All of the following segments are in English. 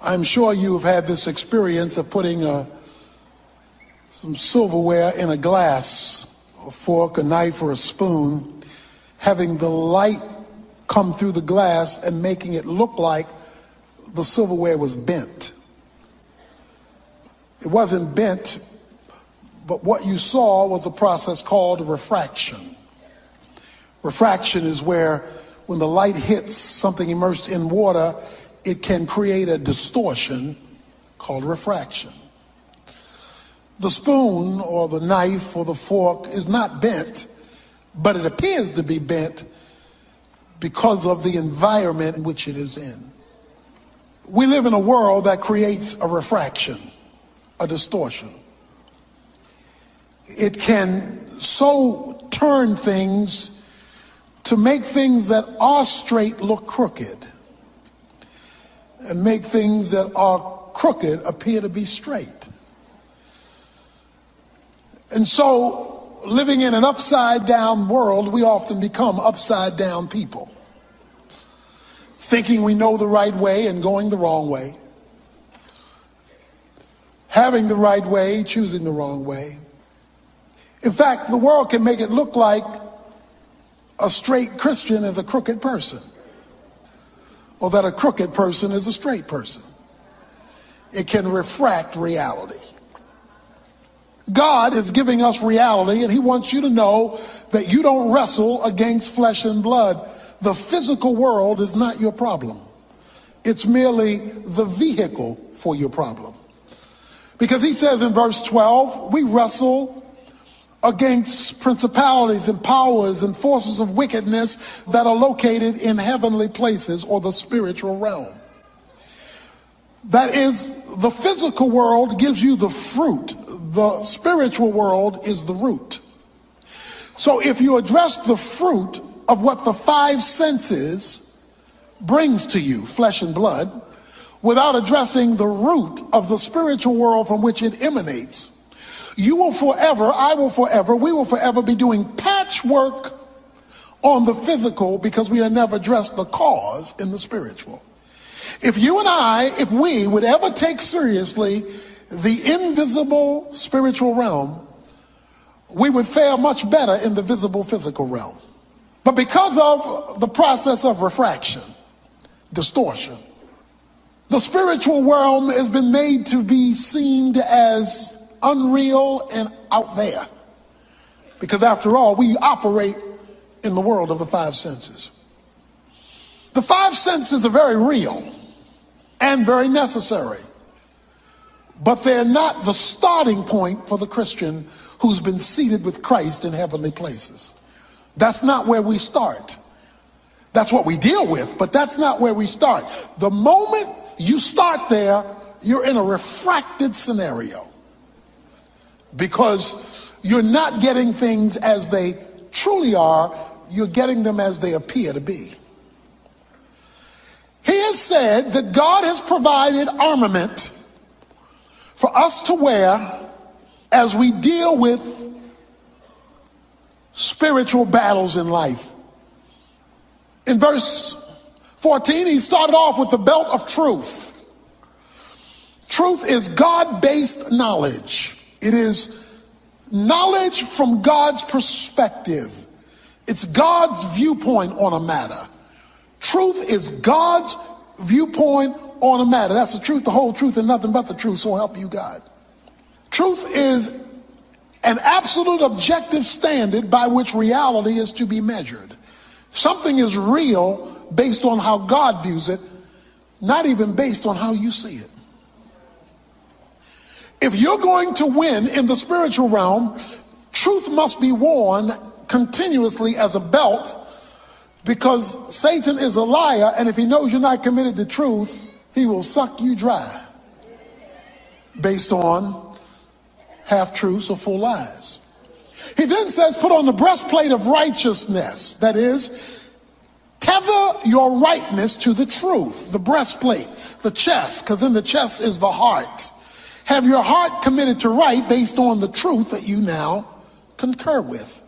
I'm sure you've had this experience of putting some silverware in a glass, a fork, a knife, or a spoon, having the light come through the glass and making it look like the silverware was bent. It wasn't bent, but what you saw was a process called refraction. Refraction is where when the light hits something immersed in water, it can create a distortion called refraction. The spoon or the knife or the fork is not bent, but it appears to be bent because of the environment in which it is in. We live in a world that creates a refraction, a distortion. It can so turn things to make things that are straight look crooked, and make things that are crooked appear to be straight. And so, living in an upside down world, we often become upside down people, thinking we know the right way and going the wrong way, having the right way, choosing the wrong way. In fact, the world can make it look like a straight Christian is a crooked person, or that a crooked person is a straight person. It can refract reality. God is giving us reality, and he wants you to know that you don't wrestle against flesh and blood. The physical world is not your problem. It's merely the vehicle for your problem. Because he says in verse 12, we wrestle against principalities and powers and forces of wickedness that are located in heavenly places, or the spiritual realm. That is, the physical world gives you the fruit. The spiritual world is the root. So if you address the fruit of what the five senses brings to you, flesh and blood, without addressing the root of the spiritual world from which it emanates, you will forever, I will forever, we will forever be doing patchwork on the physical because we have never addressed the cause in the spiritual. If you and I, if we would ever take seriously the invisible spiritual realm, we would fare much better in the visible physical realm. But because of the process of refraction, distortion, the spiritual realm has been made to be seen as unreal and out there. Because after all, we operate in the world of the five senses. The five senses are very real and very necessary, but they're not the starting point for the Christian who's been seated with Christ in heavenly places. That's not where we start. That's what we deal with, but that's not where we start. The moment you start there, you're in a refracted scenario, because you're not getting things as they truly are, you're getting them as they appear to be. He has said that God has provided armament for us to wear as we deal with spiritual battles in life. In verse 14, he started off with the belt of truth. Truth is God-based knowledge. It is knowledge from God's perspective. It's God's viewpoint on a matter. Truth is God's viewpoint on a matter. That's the truth, the whole truth, and nothing but the truth, so help you God. Truth is an absolute objective standard by which reality is to be measured. Something is real based on how God views it, not even based on how you see it. If you're going to win in the spiritual realm, truth must be worn continuously as a belt, because Satan is a liar, and if he knows you're not committed to truth, he will suck you dry based on half-truths or full lies. He then says, put on the breastplate of righteousness. That is, tether your rightness to the truth. The breastplate, the chest, because in the chest is the heart. Have your heart committed to right based on the truth that you now concur with.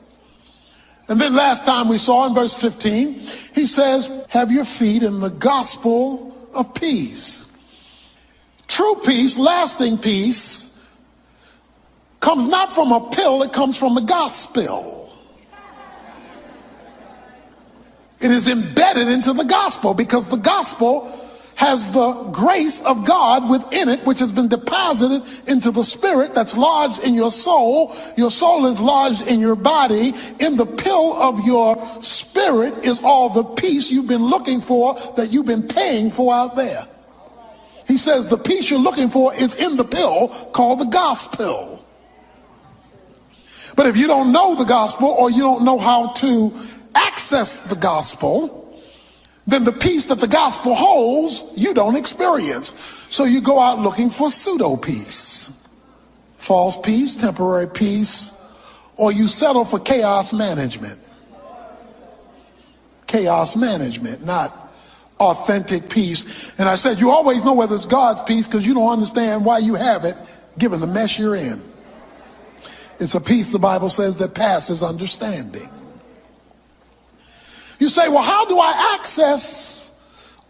And then last time we saw in verse 15, he says, have your feet in the gospel of peace. True peace, lasting peace, comes not from a pill, it comes from the gospel. It is embedded into the gospel because the gospel has the grace of God within it, which has been deposited into the spirit that's lodged in your soul. Your soul is lodged in your body. In the pill of your spirit is all the peace you've been looking for, that you've been paying for out there. He says the peace you're looking for is in the pill called the gospel. But if you don't know the gospel, or you don't know how to access the gospel, then the peace that the gospel holds, you don't experience. So you go out looking for pseudo peace, false peace, temporary peace, or you settle for chaos management. Chaos management, not authentic peace. And I said, you always know whether it's God's peace because you don't understand why you have it, given the mess you're in. It's a peace, the Bible says, that passes understanding. You say, well, how do I access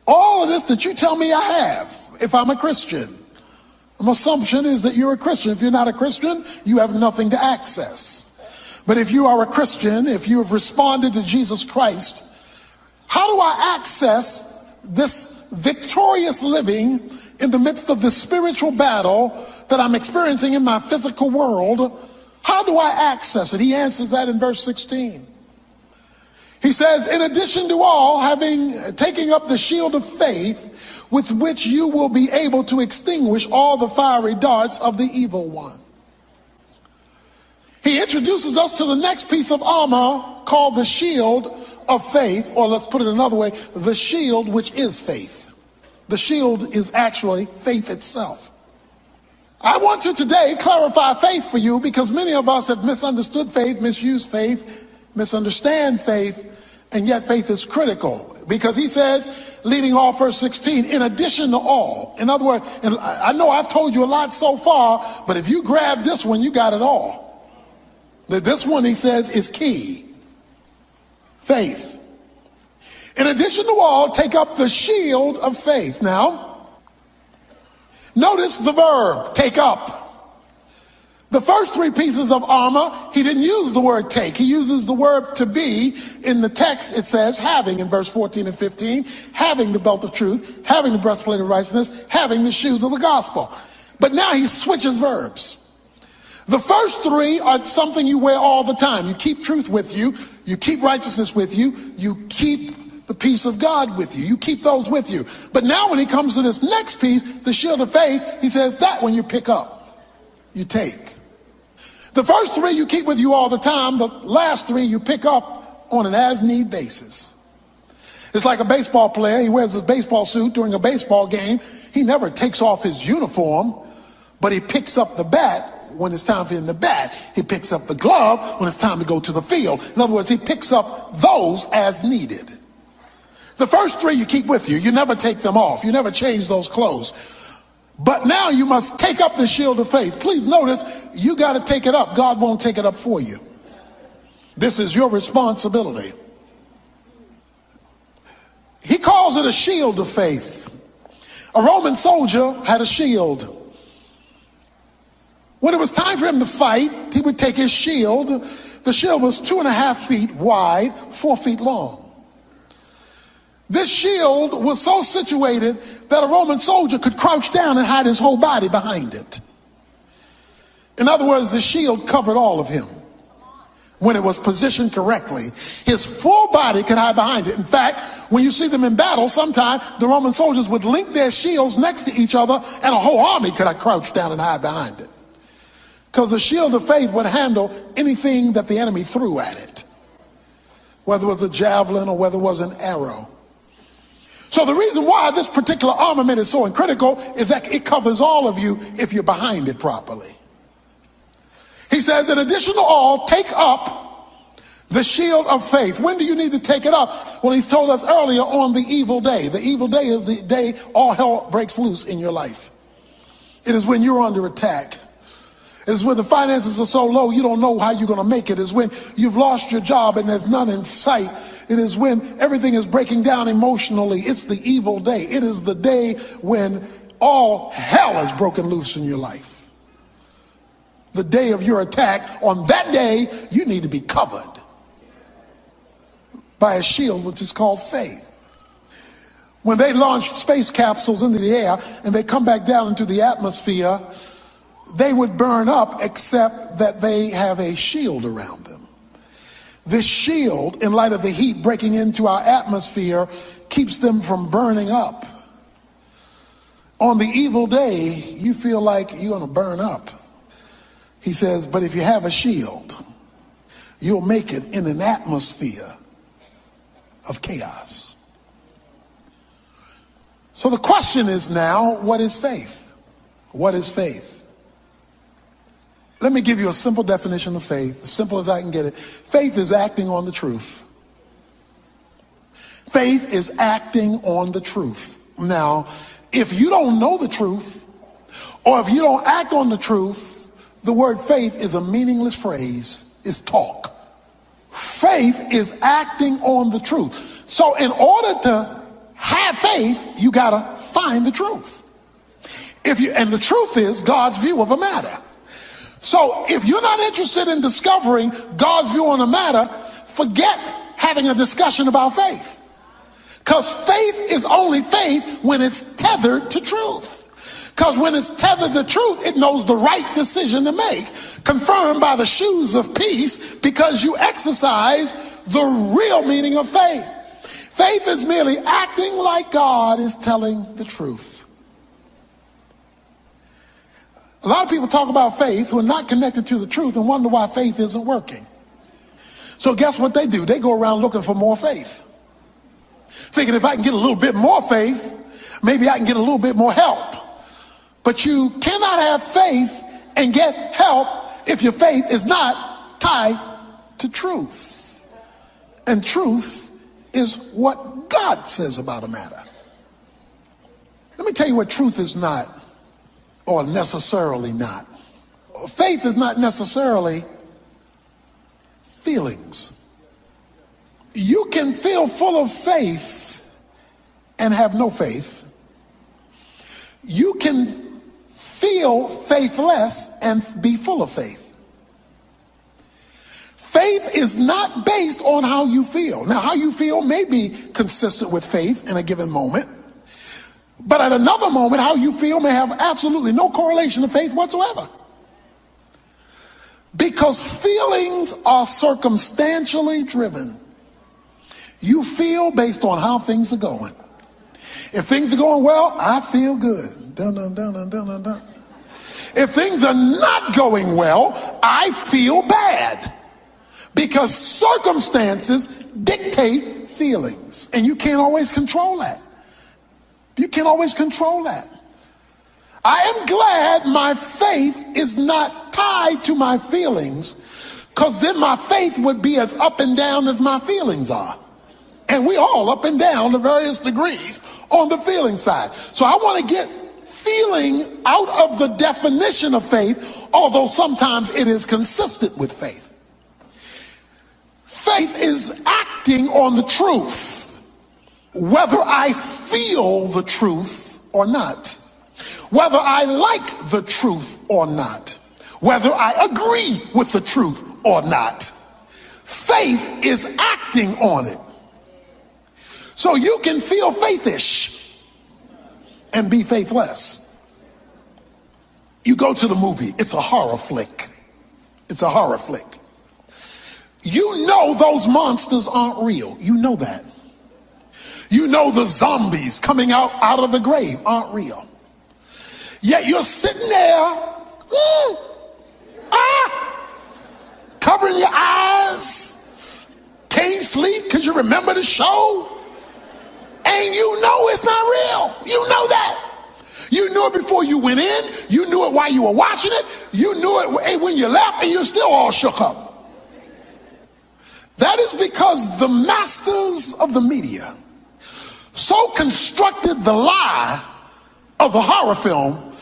all of this that you tell me I have if I'm a Christian? My assumption is that you're a Christian. If you're not a Christian, you have nothing to access. But if you are a Christian, if you have responded to Jesus Christ, how do I access this victorious living in the midst of the spiritual battle that I'm experiencing in my physical world? How do I access it? He answers that in verse 16. He says, in addition to all, taking up the shield of faith, with which you will be able to extinguish all the fiery darts of the evil one. He introduces us to the next piece of armor called the shield of faith, or let's put it another way, the shield which is faith. The shield is actually faith itself. I want to today clarify faith for you because many of us have misunderstood faith, misused faith, misunderstand faith, and yet faith is critical because he says, leading off verse 16, in addition to all. In other words, and I know I've told you a lot so far, but if you grab this one, you got it all. This one, he says, is key. Faith. In addition to all, take up the shield of faith. Now, notice the verb, take up. The first three pieces of armor, he didn't use the word take. He uses the word to be. In the text, it says having in verse 14 and 15, having the belt of truth, having the breastplate of righteousness, having the shoes of the gospel. But now he switches verbs. The first three are something you wear all the time. You keep truth with you. You keep righteousness with you. You keep the peace of God with you. You keep those with you. But now when he comes to this next piece, the shield of faith, he says that one you pick up, you take. The first three you keep with you all the time. The last three you pick up on an as-need basis. It's like a baseball player. He wears his baseball suit during a baseball game. He never takes off his uniform, but he picks up the bat when it's time for him to bat. He picks up the glove when it's time to go to the field. In other words, he picks up those as needed. The first three you keep with you. You never take them off. You never change those clothes. But now you must take up the shield of faith. Please notice, you got to take it up. God won't take it up for you. This is your responsibility. He calls it a shield of faith. A Roman soldier had a shield. When it was time for him to fight, he would take his shield. The shield was 2.5 feet wide, 4 feet long. This shield was so situated that a Roman soldier could crouch down and hide his whole body behind it. In other words, the shield covered all of him. When it was positioned correctly, his full body could hide behind it. In fact, when you see them in battle, sometimes the Roman soldiers would link their shields next to each other and a whole army could crouch down and hide behind it. Because the shield of faith would handle anything that the enemy threw at it, whether it was a javelin or whether it was an arrow. So the reason why this particular armament is so critical is that it covers all of you if you're behind it properly. He says, in addition to all, take up the shield of faith. When do you need to take it up? Well, he told us earlier, on the evil day. The evil day is the day all hell breaks loose in your life. It is when you're under attack. It is when the finances are so low you don't know how you're going to make it. It is when you've lost your job and there's none in sight. It is when everything is breaking down emotionally. It's the evil day. It is the day when all hell has broken loose in your life. The day of your attack, on that day, you need to be covered by a shield which is called faith. When they launch space capsules into the air and they come back down into the atmosphere, they would burn up except that they have a shield around them. This shield, in light of the heat breaking into our atmosphere, keeps them from burning up. On the evil day, you feel like you're going to burn up. He says, but if you have a shield, you'll make it in an atmosphere of chaos. So the question is now, what is faith? What is faith? Let me give you a simple definition of faith, as simple as I can get it. Faith is acting on the truth. Faith is acting on the truth. Now, if you don't know the truth, or if you don't act on the truth, the word faith is a meaningless phrase. It's talk. Faith is acting on the truth. So in order to have faith, you got to find the truth. And the truth is God's view of a matter. So if you're not interested in discovering God's view on a matter, forget having a discussion about faith. Because faith is only faith when it's tethered to truth. Because when it's tethered to truth, it knows the right decision to make, confirmed by the shoes of peace, because you exercise the real meaning of faith. Faith is merely acting like God is telling the truth. A lot of people talk about faith who are not connected to the truth and wonder why faith isn't working. So guess what they do? They go around looking for more faith, thinking if I can get a little bit more faith, maybe I can get a little bit more help. But you cannot have faith and get help if your faith is not tied to truth. And truth is what God says about a matter. Let me tell you what truth is not, or necessarily not. Faith is not necessarily feelings. You can feel full of faith and have no faith. You can feel faithless and be full of faith. Faith is not based on how you feel. Now, how you feel may be consistent with faith in a given moment, but at another moment, how you feel may have absolutely no correlation to faith whatsoever. Because feelings are circumstantially driven. You feel based on how things are going. If things are going well, I feel good. Dun, dun, dun, dun, dun, dun, dun. If things are not going well, I feel bad. Because circumstances dictate feelings. And you can't always control that. You can't always control that. I am glad my faith is not tied to my feelings, because then my faith would be as up and down as my feelings are. And we all up and down to various degrees on the feeling side. So I want to get feeling out of the definition of faith, although sometimes it is consistent with faith. Faith is acting on the truth, whether I feel the truth or not, whether I like the truth or not, whether I agree with the truth or not. Faith is acting on it. So you can feel faithish and be faithless. You go to the movie, it's a horror flick. It's a horror flick. You know those monsters aren't real. You know that. You know the zombies coming out of the grave aren't real. Yet you're sitting there, covering your eyes, can't sleep because you remember the show, and you know it's not real. You know that. You knew it before you went in. You knew it while you were watching it. You knew it when you left, and you're still all shook up. That is because the masters of the media so constructed the lie of the horror film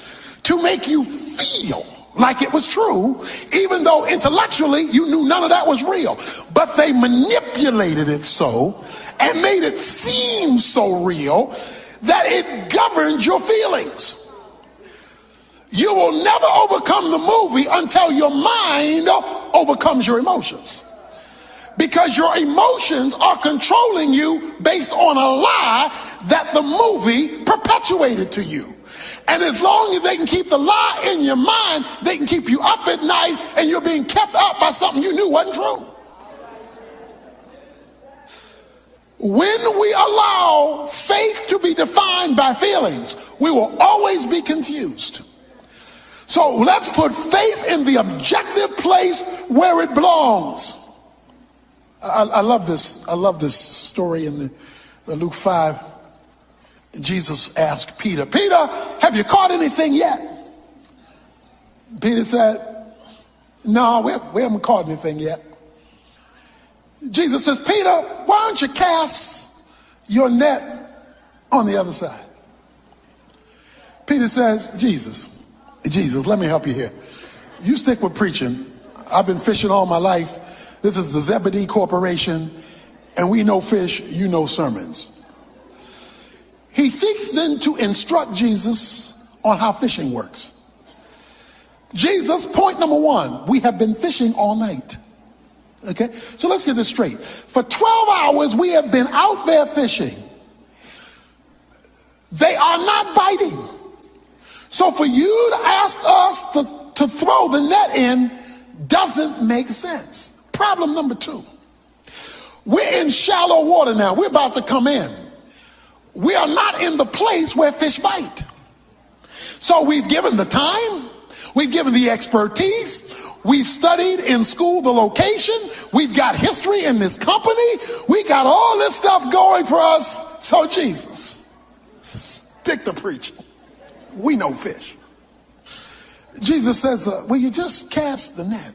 to make you feel like it was true, even though intellectually you knew none of that was real. But they manipulated it so and made it seem so real that it governed your feelings. You will never overcome the movie until your mind overcomes your emotions. Because your emotions are controlling you based on a lie that the movie perpetuated to you. And as long as they can keep the lie in your mind, they can keep you up at night, and you're being kept up by something you knew wasn't true. When we allow faith to be defined by feelings, we will always be confused. So let's put faith in the objective place where it belongs. I love this. I love this story in Luke 5. Jesus asked Peter, Peter, have you caught anything yet? Peter said, no, we haven't caught anything yet. Jesus says, Peter, why don't you cast your net on the other side? Peter says, Jesus, let me help you here. You stick with preaching. I've been fishing all my life. This is the Zebedee Corporation, and we know fish, you know sermons. He seeks then to instruct Jesus on how fishing works. Jesus, point number one, we have been fishing all night. Okay, so let's get this straight. For 12 hours, we have been out there fishing. They are not biting. So for you to ask us to throw the net in doesn't make sense. Problem number two, we're in shallow water now. We're about to come in. We are not in the place where fish bite. So we've given the time, we've given the expertise, we've studied in school the location, we've got history in this company, we got all this stuff going for us. So Jesus, stick to preaching. We know fish. Jesus says, will you just cast the net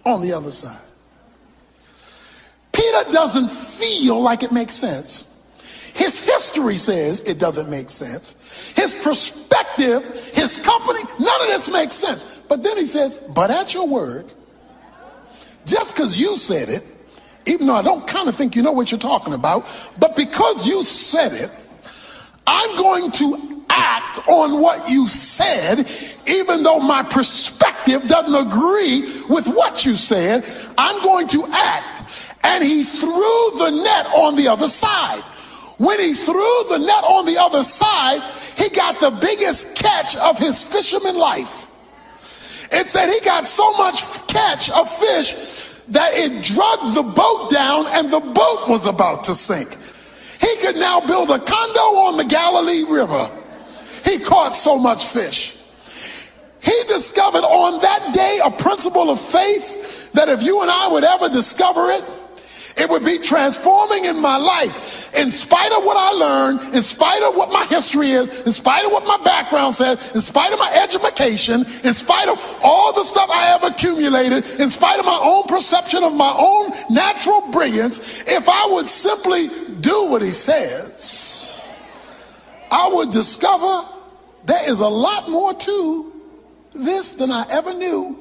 on the other side? Peter doesn't feel like it makes sense. His history says it doesn't make sense. His perspective, his company, none of this makes sense. But then he says, but at your word, just because you said it, even though I don't kind of think you know what you're talking about, but because you said it, I'm going to act on what you said, even though my perspective doesn't agree with what you said. I'm going to act. And he threw the net on the other side. When he threw the net on the other side, he got the biggest catch of his fisherman life. It said he got so much catch of fish that it dragged the boat down and the boat was about to sink. He could now build a condo on the Galilee River. He caught so much fish. He discovered on that day a principle of faith that if you and I would ever discover it, it would be transforming in my life. In spite of what I learned, in spite of what my history is, in spite of what my background says, in spite of my education, in spite of all the stuff I have accumulated, in spite of my own perception of my own natural brilliance, if I would simply do what he says, I would discover there is a lot more to this than I ever knew.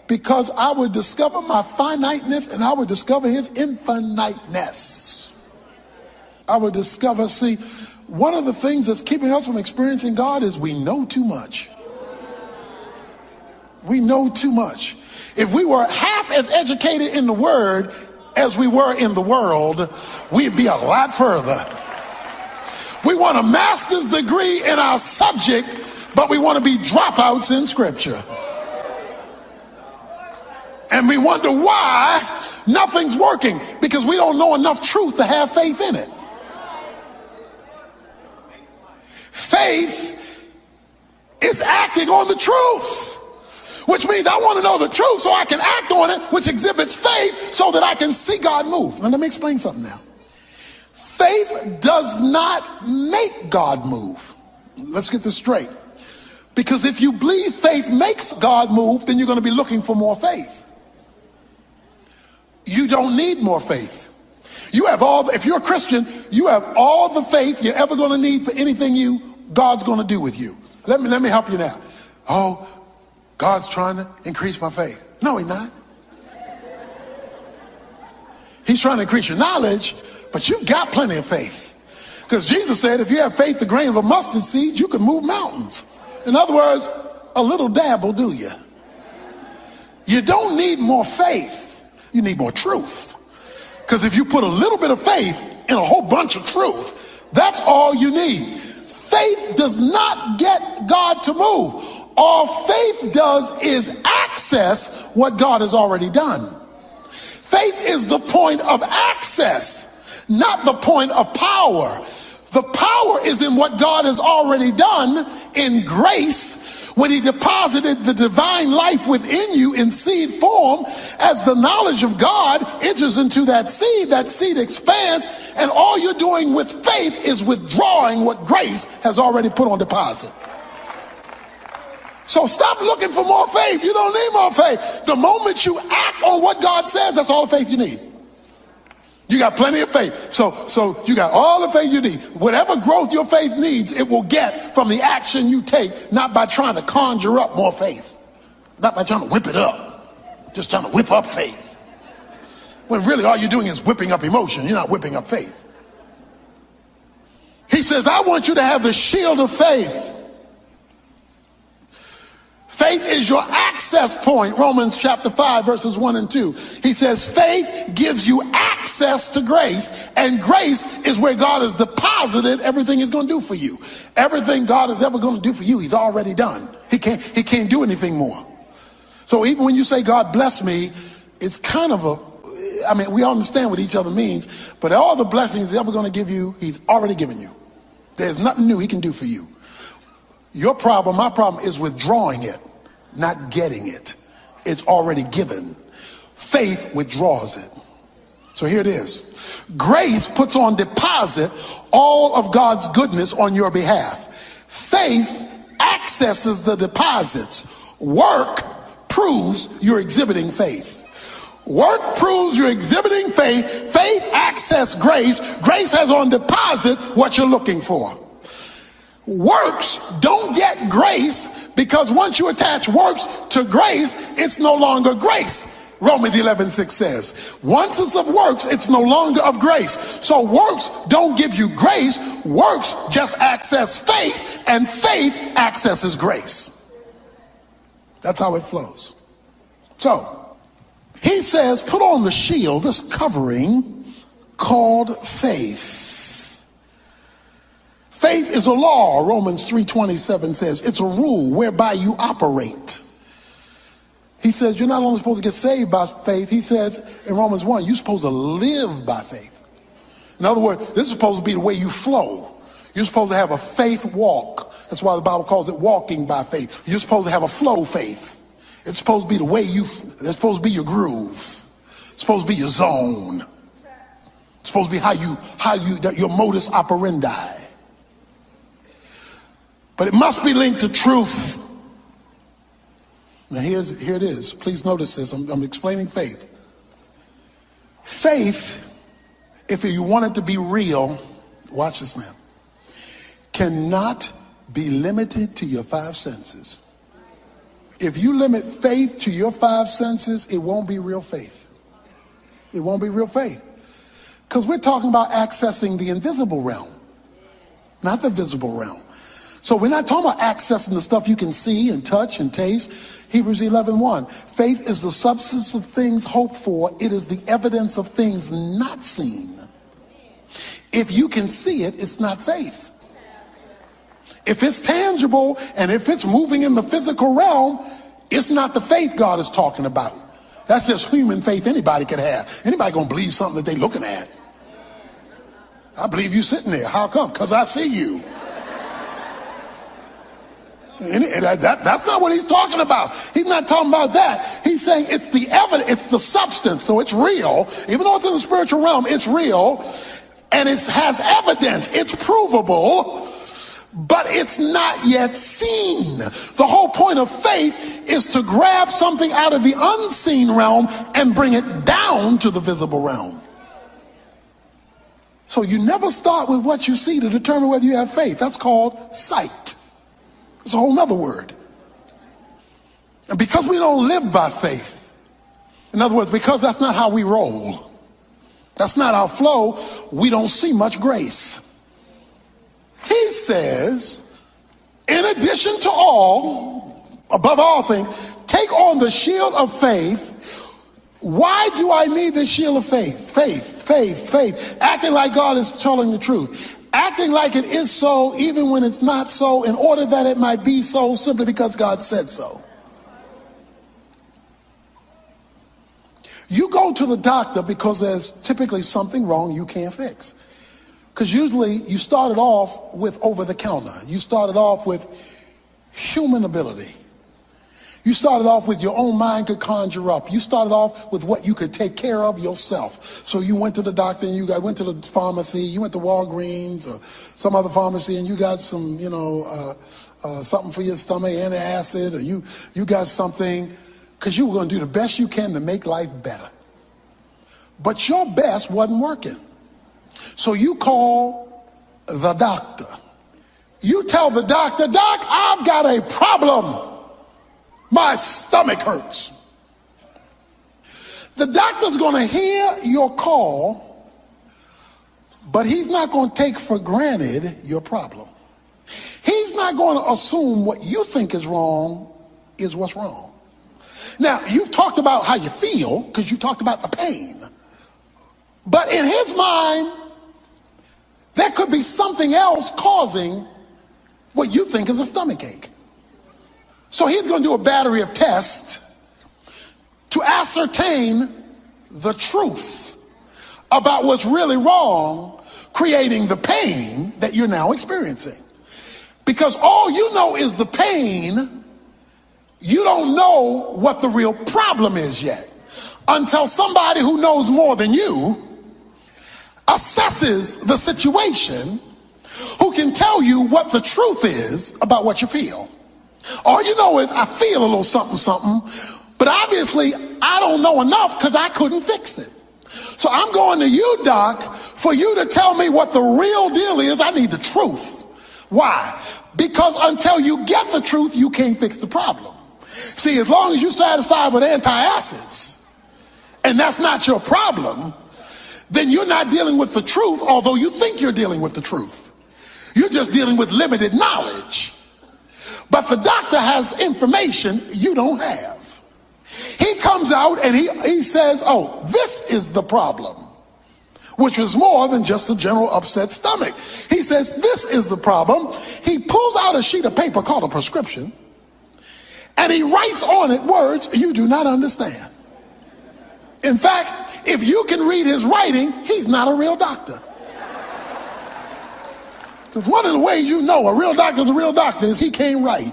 Because I would discover my finiteness and I would discover his infiniteness. I would discover, see, one of the things that's keeping us from experiencing God is we know too much. We know too much. If we were half as educated in the word as we were in the world, we'd be a lot further. We want a master's degree in our subject, but we want to be dropouts in scripture. And we wonder why nothing's working, because we don't know enough truth to have faith in it. Faith is acting on the truth, which means I want to know the truth so I can act on it, which exhibits faith so that I can see God move. Now let me explain something now. Faith does not make God move. Let's get this straight. Because if you believe faith makes God move, then you're going to be looking for more faith. You don't need more faith. You have if you're a Christian, you have all the faith you're ever going to need for anything God's going to do with you. Let me help you now. Oh, God's trying to increase my faith. No, he's not. He's trying to increase your knowledge, but you've got plenty of faith. Because Jesus said if you have faith the grain of a mustard seed, you can move mountains. In other words, a little dab will do you. You don't need more faith. You need more truth. Because if you put a little bit of faith in a whole bunch of truth, that's all you need. Faith does not get God to move. All faith does is access what God has already done. Faith is the point of access, not the point of power. The power is in what God has already done in grace when he deposited the divine life within you in seed form. As the knowledge of God enters into that seed expands, and all you're doing with faith is withdrawing what grace has already put on deposit. So stop looking for more faith. You don't need more faith. The moment you act on what God says, that's all the faith you need. You got plenty of faith. So you got all the faith you need. Whatever growth your faith needs, it will get from the action you take, not by trying to conjure up more faith. Not by trying to whip it up. Just trying to whip up faith. When really all you're doing is whipping up emotion. You're not whipping up faith. He says, I want you to have the shield of faith. Faith is your access point. Romans chapter 5 verses 1 and 2. He says faith gives you access to grace, and grace is where God has deposited everything he's going to do for you. Everything God is ever going to do for you, he's already done. He can't do anything more. So even when you say God bless me, it's kind of we understand what each other means, but all the blessings he's ever going to give you, he's already given you. There's nothing new he can do for you. Your problem, my problem, is withdrawing it, not getting it. It's already given. Faith withdraws it. So here it is. Grace puts on deposit all of God's goodness on your behalf. Faith accesses the deposits. Work proves you're exhibiting faith. Work proves you're exhibiting faith. Faith accesses grace. Grace has on deposit what you're looking for. Works don't get grace, because once you attach works to grace, it's no longer grace. Romans 11:6 says, once it's of works, it's no longer of grace. So works don't give you grace. Works just access faith, and faith accesses grace. That's how it flows. So he says, put on the shield, this covering called faith. Faith is a law, Romans 3:27 says. It's a rule whereby you operate. He says you're not only supposed to get saved by faith, he says in Romans 1, you're supposed to live by faith. In other words, this is supposed to be the way you flow. You're supposed to have a faith walk. That's why the Bible calls it walking by faith. You're supposed to have a flow faith. It's supposed to be the way it's supposed to be your groove. It's supposed to be your zone. It's supposed to be your modus operandi. But it must be linked to truth. Now here it is. Please notice this. I'm explaining faith. Faith, if you want it to be real, watch this now, cannot be limited to your five senses. If you limit faith to your five senses, it won't be real faith. It won't be real faith. Because we're talking about accessing the invisible realm, not the visible realm. So we're not talking about accessing the stuff you can see and touch and taste. Hebrews 11:1. Faith is the substance of things hoped for. It is the evidence of things not seen. If you can see it, it's not faith. If it's tangible and if it's moving in the physical realm, it's not the faith God is talking about. That's just human faith anybody can have. Anybody gonna believe something that they're looking at. I believe you sitting there. How come? Because I see you. That's not what he's talking about. He's not talking about that. He's saying it's the evidence, it's the substance, so it's real. Even though it's in the spiritual realm, it's real, and it has evidence. It's provable, but it's not yet seen. The whole point of faith is to grab something out of the unseen realm and bring it down to the visible realm. So you never start with what you see to determine whether you have faith. That's called sight. It's a whole nother word. And because we don't live by faith, in other words, because that's not how we roll, that's not our flow, we don't see much grace. He says, In addition to all, above all things, take on the shield of faith. Why do I need the shield of faith? Faith. Acting like God is telling the truth. Acting like it is so even when it's not so, in order that it might be so simply because God said so. You go to the doctor because there's typically something wrong you can't fix. Because usually you started off with over the counter. You started off with human ability. You started off with your own mind could conjure up. You started off with what you could take care of yourself. So you went to the doctor and went to the pharmacy. You went to Walgreens or some other pharmacy and you got some, something for your stomach, antacid, or you got something because you were going to do the best you can to make life better. But your best wasn't working. So you call the doctor. You tell the doctor, Doc, I've got a problem. My stomach hurts. The doctor's going to hear your call, but he's not going to take for granted your problem. He's not going to assume what you think is wrong is what's wrong. Now, you've talked about how you feel because you talked about the pain. But in his mind, there could be something else causing what you think is a stomach ache. So he's going to do a battery of tests to ascertain the truth about what's really wrong, creating the pain that you're now experiencing. Because all you know is the pain, you don't know what the real problem is yet. Until somebody who knows more than you assesses the situation, who can tell you what the truth is about what you feel. All you know is I feel a little something, but obviously I don't know enough because I couldn't fix it. So I'm going to you, Doc, for you to tell me what the real deal is. I need the truth. Why? Because until you get the truth, you can't fix the problem. See, as long as you're satisfied with antacids, and that's not your problem, then you're not dealing with the truth, although you think you're dealing with the truth. You're just dealing with limited knowledge. But the doctor has information you don't have. He comes out and he says, oh, this is the problem, which was more than just a general upset stomach. He says, this is the problem. He pulls out a sheet of paper called a prescription, and he writes on it words you do not understand. In fact, if you can read his writing, he's not a real doctor. Because one of the ways you know a real doctor's a real doctor is he can't write.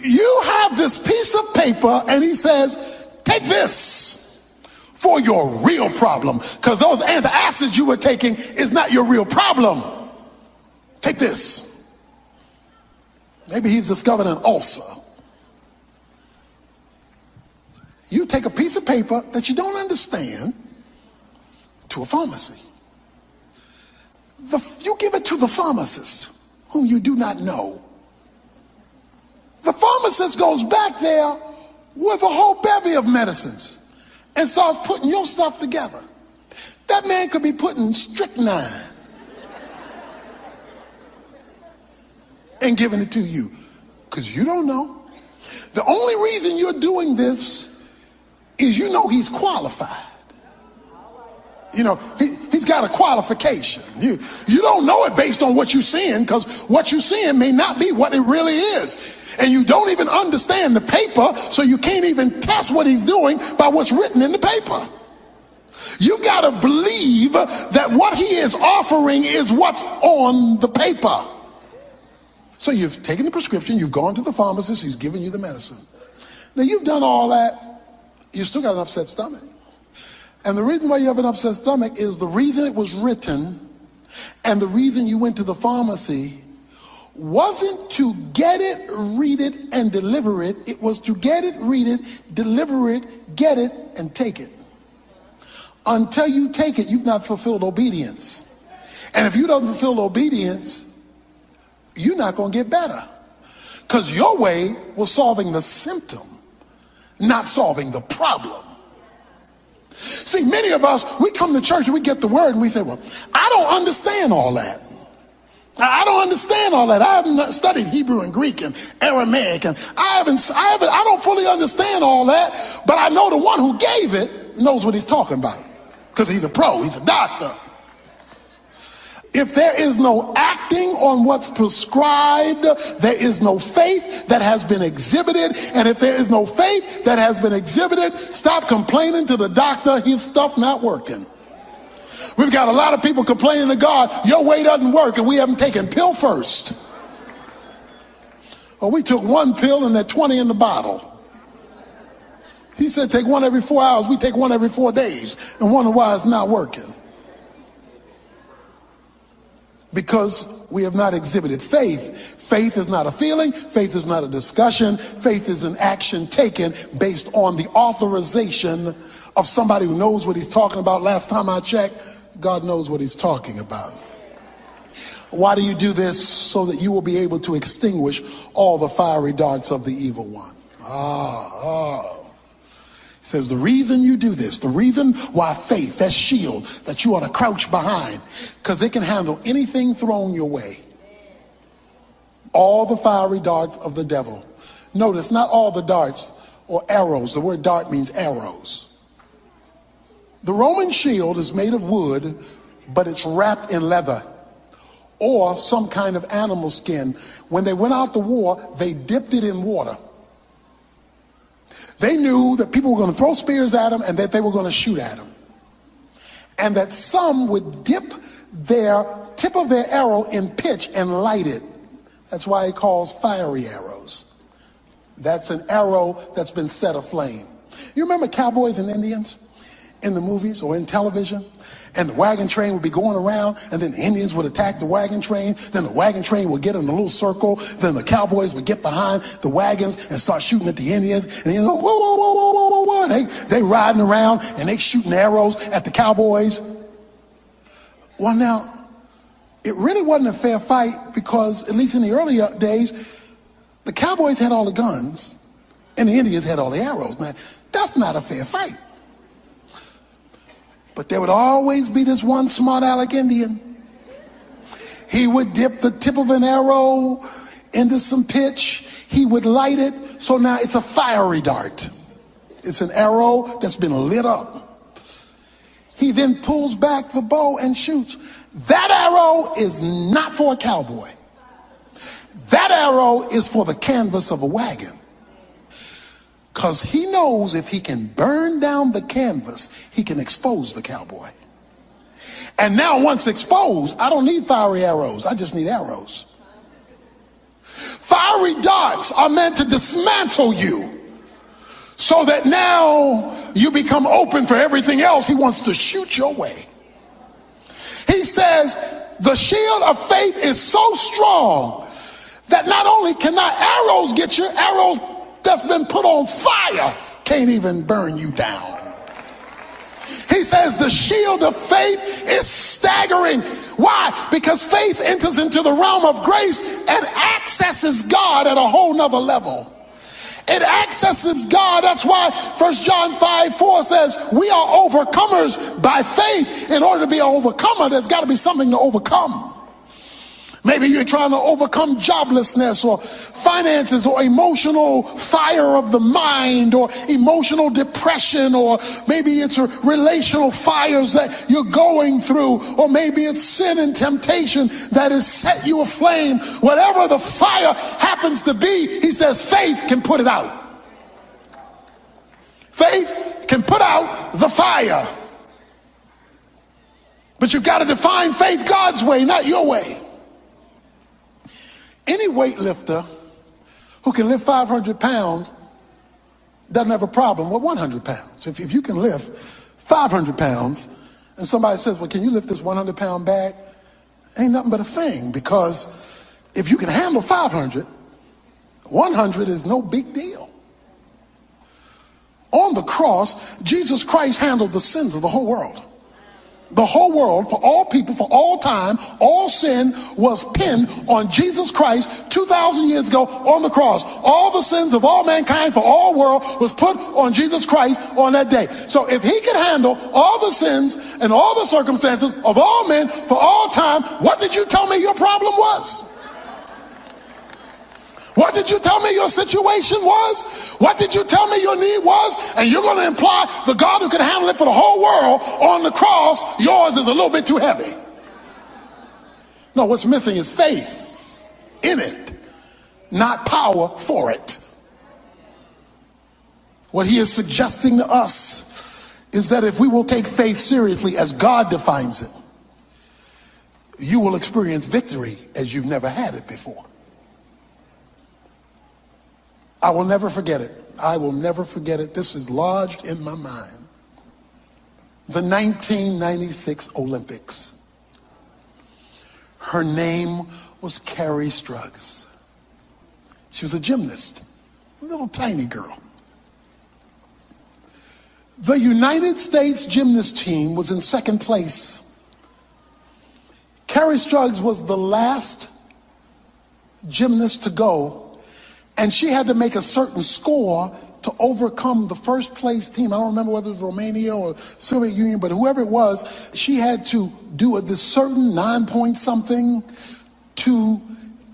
You have this piece of paper and he says, take this for your real problem. Because those antacids you were taking is not your real problem. Take this. Maybe he's discovered an ulcer. You take a piece of paper that you don't understand to a pharmacy. You give it to the pharmacist, whom you do not know. The pharmacist goes back there with a whole bevy of medicines and starts putting your stuff together. That man could be putting strychnine and giving it to you because you don't know. The only reason you're doing this is you know he's qualified. You know, he's got a qualification. You don't know it based on what you're seeing, because what you're seeing may not be what it really is. And you don't even understand the paper, so you can't even test what he's doing by what's written in the paper. You got to believe that what he is offering is what's on the paper. So you've taken the prescription, you've gone to the pharmacist, he's giving you the medicine. Now you've done all that, you still got an upset stomach. And the reason why you have an upset stomach is the reason it was written and the reason you went to the pharmacy wasn't to get it, read it, and deliver it. It was to get it, read it, deliver it, get it, and take it. Until you take it, you've not fulfilled obedience. And if you don't fulfill obedience, you're not going to get better. Because your way was solving the symptom, not solving the problem. See, many of us, we come to church and we get the word and we say, well, I don't understand all that. I don't understand all that. I haven't studied Hebrew and Greek and Aramaic, and I don't fully understand all that, but I know the one who gave it knows what he's talking about, because he's a pro, he's a doctor. If there is no acting on what's prescribed, there is no faith that has been exhibited. And if there is no faith that has been exhibited, stop complaining to the doctor, his stuff not working. We've got a lot of people complaining to God, your way doesn't work, and we haven't taken pill first. Well, we took one pill and there 20 in the bottle. He said take one every 4 hours. We take one every 4 days and wonder why it's not working. Because we have not exhibited faith. Faith is not a feeling. Faith is not a discussion. Faith is an action taken based on the authorization of somebody who knows what he's talking about. Last time I checked, God knows what he's talking about. Why do you do this? So that you will be able to extinguish all the fiery darts of the evil one. He says the reason you do this, the reason why faith, that shield that you ought to crouch behind, because it can handle anything thrown your way. All the fiery darts of the devil. Notice, not all the darts or arrows. The word dart means arrows. The Roman shield is made of wood, but it's wrapped in leather or some kind of animal skin. When they went out to war, they dipped it in water. They knew that people were going to throw spears at them and that they were going to shoot at them. And that some would dip their tip of their arrow in pitch and light it. That's why it calls fiery arrows. That's an arrow that's been set aflame. You remember cowboys and Indians in the movies or in television? And the wagon train would be going around, and then the Indians would attack the wagon train. Then the wagon train would get in a little circle. Then the cowboys would get behind the wagons and start shooting at the Indians. And you know, whoa, whoa, whoa, whoa, whoa, whoa, whoa. They riding around and they shooting arrows at the cowboys. Well, now, it really wasn't a fair fight because, at least in the earlier days, the cowboys had all the guns and the Indians had all the arrows. Man, that's not a fair fight. But there would always be this one smart aleck Indian. He would dip the tip of an arrow into some pitch. He would light it. So now it's a fiery dart. It's an arrow that's been lit up. He then pulls back the bow and shoots. That arrow is not for a cowboy. That arrow is for the canvas of a wagon. Because he knows if he can burn down the canvas, he can expose the cowboy. And now once exposed, I don't need fiery arrows. I just need arrows. Fiery darts are meant to dismantle you so that now you become open for everything else he wants to shoot your way. He says the shield of faith is so strong that not only cannot arrows get your arrows that's been put on fire can't even burn you down. He says the shield of faith is staggering. Why? Because faith enters into the realm of grace and accesses God at a whole nother level. It accesses God. That's why 1 John 5:4 says we are overcomers by faith. In order to be an overcomer, there's got to be something to overcome. Maybe you're trying to overcome joblessness or finances or emotional fire of the mind or emotional depression, or maybe it's relational fires that you're going through, or maybe it's sin and temptation that has set you aflame. Whatever the fire happens to be, he says faith can put it out. Faith can put out the fire. But you've got to define faith God's way, not your way. Any weightlifter who can lift 500 pounds doesn't have a problem with 100 pounds. If you can lift 500 pounds and somebody says, well, can you lift this 100-pound bag? Ain't nothing but a thing, because if you can handle 500, 100 is no big deal. On the cross, Jesus Christ handled the sins of the whole world. the whole world, for all people, for all time, all sin was pinned on Jesus Christ 2,000 years ago on the cross. All the sins of all mankind for all world was put on Jesus Christ on that day. So if he could handle all the sins and all the circumstances of all men for all time, what did you tell me your problem was? What did you tell me your situation was? What did you tell me your need was? And you're going to imply the God who can handle it for the whole world on the cross, yours is a little bit too heavy. No, what's missing is faith in it, not power for it. What he is suggesting to us is that if we will take faith seriously as God defines it, you will experience victory as you've never had it before. I will never forget it. I will never forget it. This is lodged in my mind. The 1996 Olympics. Her name was Carrie Struggs. She was a gymnast, a little tiny girl. The United States gymnast team was in second place. Carrie Struggs was the last gymnast to go, and she had to make a certain score to overcome the first place team. I don't remember whether it was Romania or Soviet Union, but whoever it was, she had to do this certain 9-point something to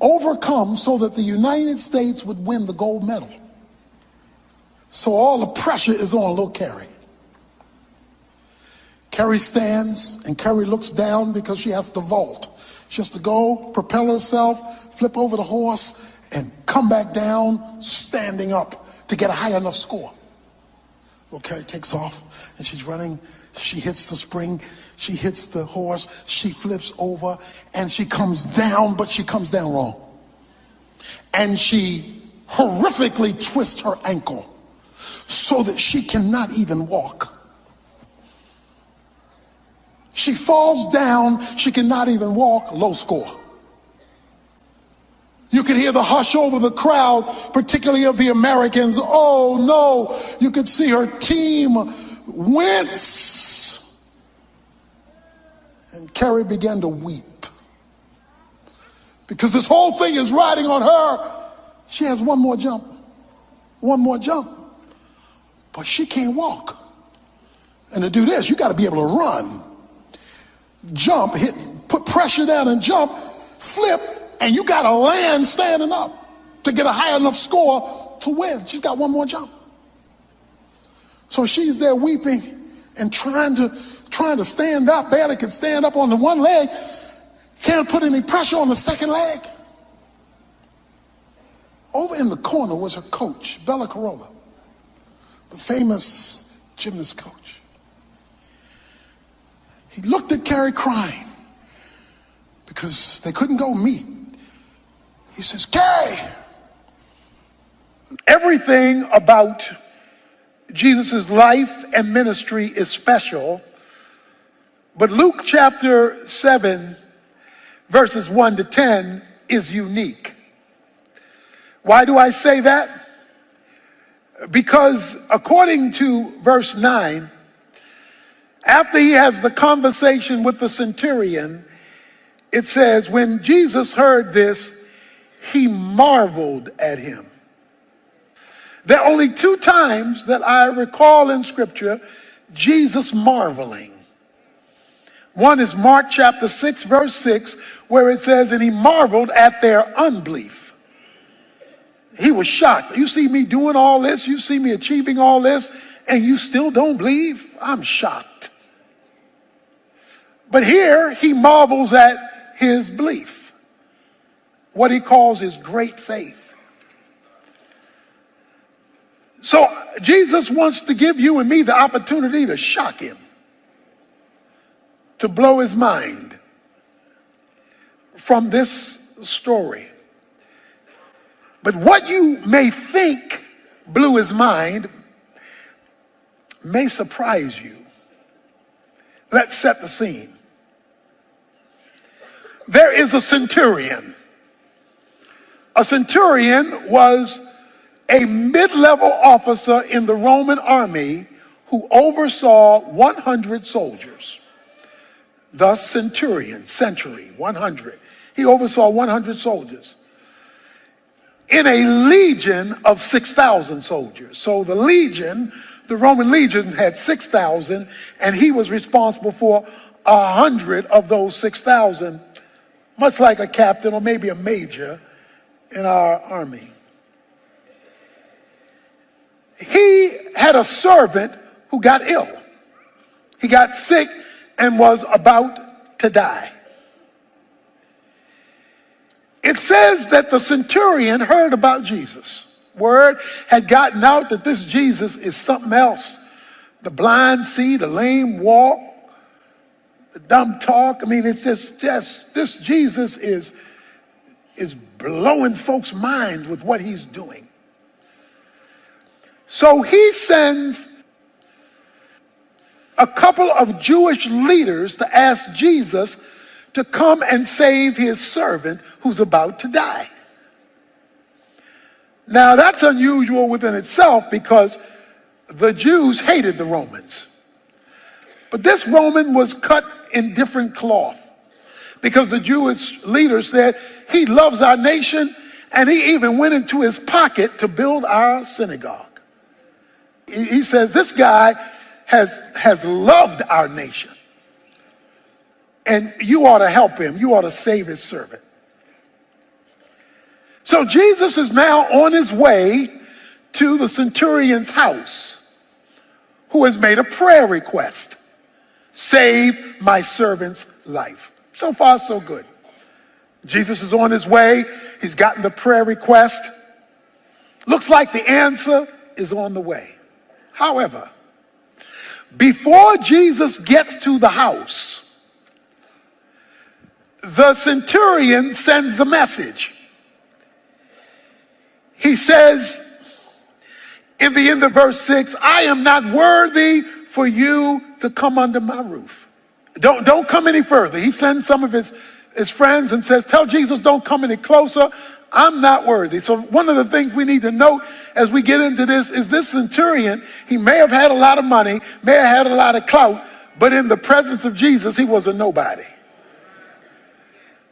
overcome so that the United States would win the gold medal. So all the pressure is on little Carrie. Carrie stands and Carrie looks down because she has to vault. She has to go, propel herself, flip over the horse, and come back down standing up to get a high enough score. Little Carrie takes off and she's running. She hits the spring. She hits the horse. She flips over and she comes down, but she comes down wrong. And she horrifically twists her ankle so that she cannot even walk. She falls down. She cannot even walk. Low score. You could hear the hush over the crowd, particularly of the Americans. Oh no, you could see her team wince. And Carrie began to weep. Because this whole thing is riding on her. She has one more jump. But she can't walk. And to do this, you got to be able to run, jump, hit, put pressure down and jump, flip, and you got to land standing up to get a high enough score to win. She's got one more jump. So she's there weeping and trying to stand up. Barely can stand up on the one leg. Can't put any pressure on the second leg. Over in the corner was her coach, Bella Carolla, the famous gymnast coach. He looked at Carrie crying because they couldn't go meet. He says, Carrie, everything about Jesus' life and ministry is special, but Luke chapter 7, verses 1 to 10 is unique. Why do I say that? Because according to verse 9, after he has the conversation with the centurion, it says, when Jesus heard this, he marveled at him. There are only 2 times that I recall in Scripture Jesus marveling. One is Mark chapter 6, verse 6, where it says, and he marveled at their unbelief. He was shocked. You see me doing all this, you see me achieving all this, and you still don't believe? I'm shocked. But here he marvels at his belief. What he calls his great faith. So Jesus wants to give you and me the opportunity to shock him, to blow his mind from this story. But what you may think blew his mind may surprise you. Let's set the scene. There is a centurion. A centurion was a mid-level officer in the Roman army who oversaw 100 soldiers. the centurion, century, 100. He oversaw 100 soldiers in a legion of 6,000 soldiers. So the legion, the Roman legion had 6,000, and he was responsible for 100 of those 6,000, much like a captain or maybe a major in our army. He had a servant who got ill. He got sick and was about to die. It says that the centurion heard about Jesus. Word had gotten out that this Jesus is something else. The blind see, the lame walk, the dumb talk. I mean, it's just this Jesus is blowing folks' minds with what he's doing. So he sends a couple of Jewish leaders to ask Jesus to come and save his servant who's about to die. Now that's unusual within itself because the Jews hated the Romans. But this Roman was cut in different cloth because the Jewish leaders said he loves our nation, and he even went into his pocket to build our synagogue. He says this guy has loved our nation, and you ought to help him. You ought to save his servant. So Jesus is now on his way to the centurion's house, who has made a prayer request. Save my servant's life. So far, so good. Jesus is on his way. He's gotten the prayer request. Looks like the answer is on the way. However, before Jesus gets to the house, the centurion sends the message. He says in the end of verse 6, I am not worthy for you to come under my roof. Don't come any further. He sends some of his friends and says, tell Jesus don't come any closer. I'm not worthy. So one of the things we need to note as we get into this is this centurion, he may have had a lot of money, may have had a lot of clout, but in the presence of Jesus, he was a nobody.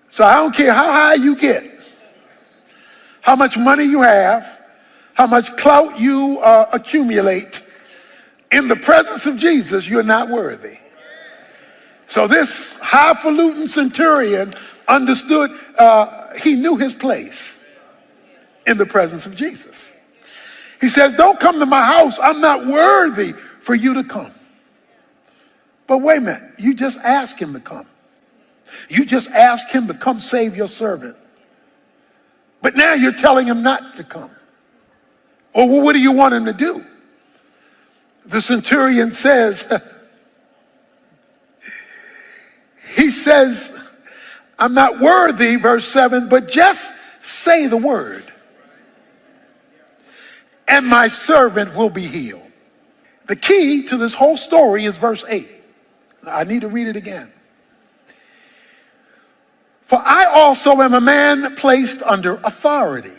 So I don't care how high you get, how much money you have, how much clout you accumulate, in the presence of Jesus, you're not worthy. So this highfalutin centurion understood, he knew his place in the presence of Jesus. He says, don't come to my house. I'm not worthy for you to come. But wait a minute, you just asked him to come. You just asked him to come save your servant. But now you're telling him not to come. Or well, what do you want him to do? The centurion says, he says, I'm not worthy, verse 7, but just say the word, and my servant will be healed. The key to this whole story is verse 8. I need to read it again. For I also am a man placed under authority,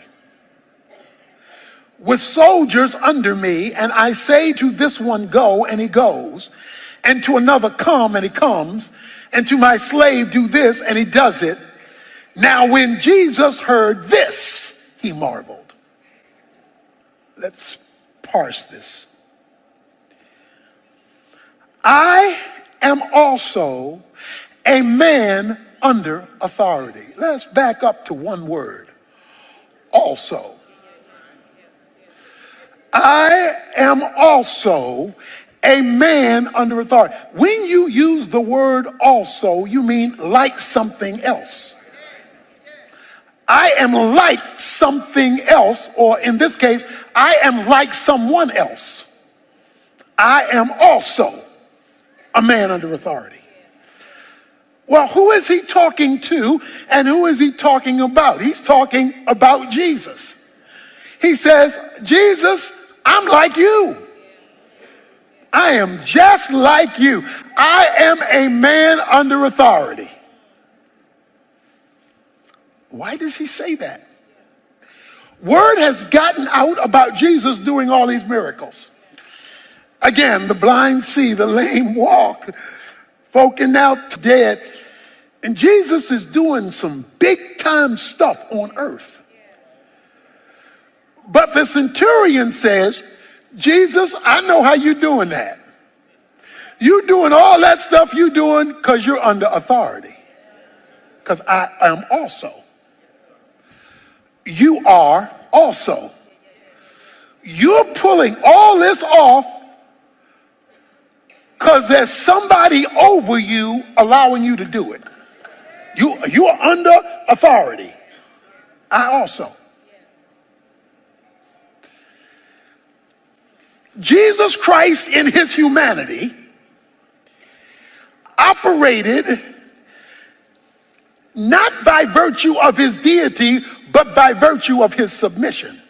with soldiers under me, and I say to this one, go, and he goes, and to another, come, and he comes, and to my slave, do this, and he does it. Now when Jesus heard this, he marveled. Let's parse this. I am also a man under authority. Let's back up to one word. Also. I am also a man under authority. When you use the word also, you mean like something else. I am like something else, or in this case, I am like someone else. I am also a man under authority. Well, who is he talking to, and who is he talking about? He's talking about Jesus. He says, Jesus, I'm like you. I am just like you. I am a man under authority. Why does he say that? Word has gotten out about Jesus doing all these miracles. Again, the blind see, the lame walk, folk are now dead. And Jesus is doing some big time stuff on earth. But the centurion says, Jesus, I know how you're doing that. You're doing all that stuff you're doing because you're under authority. Because I am also. You are also. You're pulling all this off because there's somebody over you allowing you to do it. You are under authority. I also. Jesus Christ in his humanity operated not by virtue of his deity, but by virtue of his submission.